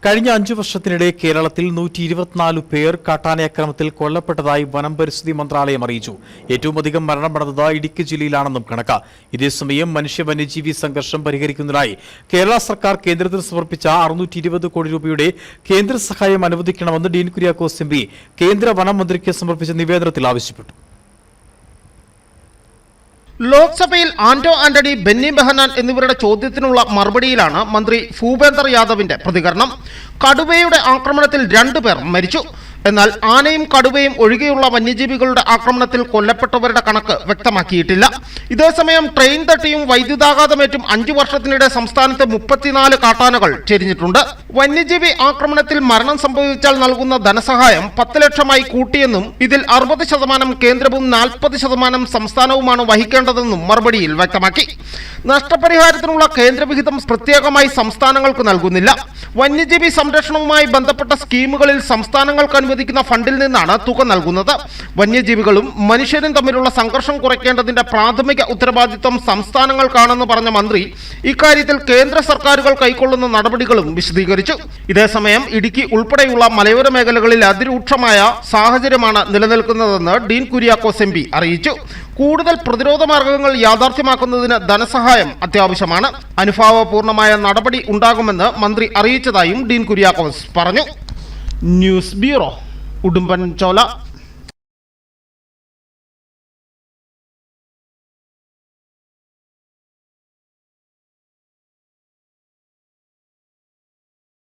കഴിഞ്ഞ 5 വർഷത്തിനിടെ കേരളത്തിൽ 124 പേർ കാട്ടാനയാക്രമണത്തിൽ കൊല്ലപ്പെട്ടതായി വനം പരിസ്ഥിതി മന്ത്രാലയം അറിയിച്ചു. ഏറ്റവും അധികം മരണമടഞ്ഞത് ഇടുക്കി ജില്ലയിലാണെന്നും കണക്ക്. ഇതേസമയം മനുഷ്യ വന്യജീവി സംഘർഷം പരിഹരിക്കുന്നതിനായി കേരള സർക്കാർ കേന്ദ്രത്തിന് സമർപ്പിച്ച 620 കോടി രൂപയുടെ കേന്ദ്ര സഹായം അനുവദിക്കണമെന്ന് ഡീൻ കുര്യാക്കോസ് എം.പി. കേന്ദ്ര വനം മന്ത്രിക്ക് സമർപ്പിച്ച നിവേദനത്തിൽ ആവശ്യപ്പെട്ടു. ലോക്സഭയിൽ ആന്റോ ആന്റണി, ബെന്നി ബെഹനാൻ എന്നിവരുടെ ചോദ്യത്തിനുള്ള മറുപടിയിലാണ് മന്ത്രി ഭൂപേന്ദർ യാദവിന്റെ പ്രതികരണം. കടുവയുടെ ആക്രമണത്തിൽ 2 പേർ മരിച്ചു. എന്നാൽ ആനയും കടുവയും ഒഴികെയുള്ള വന്യജീവികളുടെ ആക്രമണത്തിൽ കൊല്ലപ്പെട്ടവരുടെ കണക്ക് വ്യക്തമാക്കിയിട്ടില്ല. ഇതേസമയം ട്രെയിൻ തട്ടിയും വൈദ്യുതാഘാതമേറ്റും 5 വർഷത്തിനിടെ സംസ്ഥാനത്ത് 34 കാട്ടാനകൾ ചെരിഞ്ഞിട്ടുണ്ട്. വന്യജീവി ആക്രമണത്തിൽ മരണം സംഭവിച്ചാൽ നൽകുന്ന ധനസഹായം 10 ലക്ഷമായി കൂട്ടിയെന്നും ഇതിൽ 60% കേന്ദ്രവും 40% സംസ്ഥാനവുമാണ് വഹിക്കേണ്ടതെന്നും മറുപടിയിൽ വ്യക്തമാക്കി. നഷ്ടപരിഹാരത്തിനുള്ള കേന്ദ്രവിഹിതം പ്രത്യേകമായി സംസ്ഥാനങ്ങൾക്ക് നൽകുന്നില്ല. വന്യജീവി സംരക്ഷണവുമായി ബന്ധപ്പെട്ട സ്കീമുകളിൽ സംസ്ഥാനങ്ങൾക്ക് അനുവദിക്കുന്ന ഫണ്ടിൽ നിന്നാണ് തുക നൽകുന്നത്. വന്യജീവികളും മനുഷ്യരും തമ്മിലുള്ള സംഘർഷം കുറയ്ക്കേണ്ടതിന്റെ പ്രാഥമിക ഉത്തരവാദിത്വം സംസ്ഥാനങ്ങൾക്കാണെന്ന് പറഞ്ഞ മന്ത്രി ഇക്കാര്യത്തിൽ കേന്ദ്ര സർക്കാരുകൾ കൈക്കൊള്ളുന്ന നടപടികളും വിശദീകരിച്ചു. ഇതേസമയം ഇടുക്കി ഉൾപ്പെടെയുള്ള മലയോര മേഖലകളിൽ അതിരൂക്ഷമായ സാഹചര്യമാണ് നിലനിൽക്കുന്നതെന്ന് ഡീൻ കുര്യാക്കോസ് എം.പി. അറിയിച്ചു. കൂടുതൽ പ്രതിരോധ മാർഗങ്ങൾ യാഥാർത്ഥ്യമാക്കുന്നതിന് ധനസഹായം അത്യാവശ്യമാണ്. അനുഭാവപൂർണമായ നടപടി ഉണ്ടാകുമെന്ന് മന്ത്രി അറിയിച്ചതായും ഡീൻ കുര്യാക്കോസ് പറഞ്ഞു. News bureau, Udumbanchola.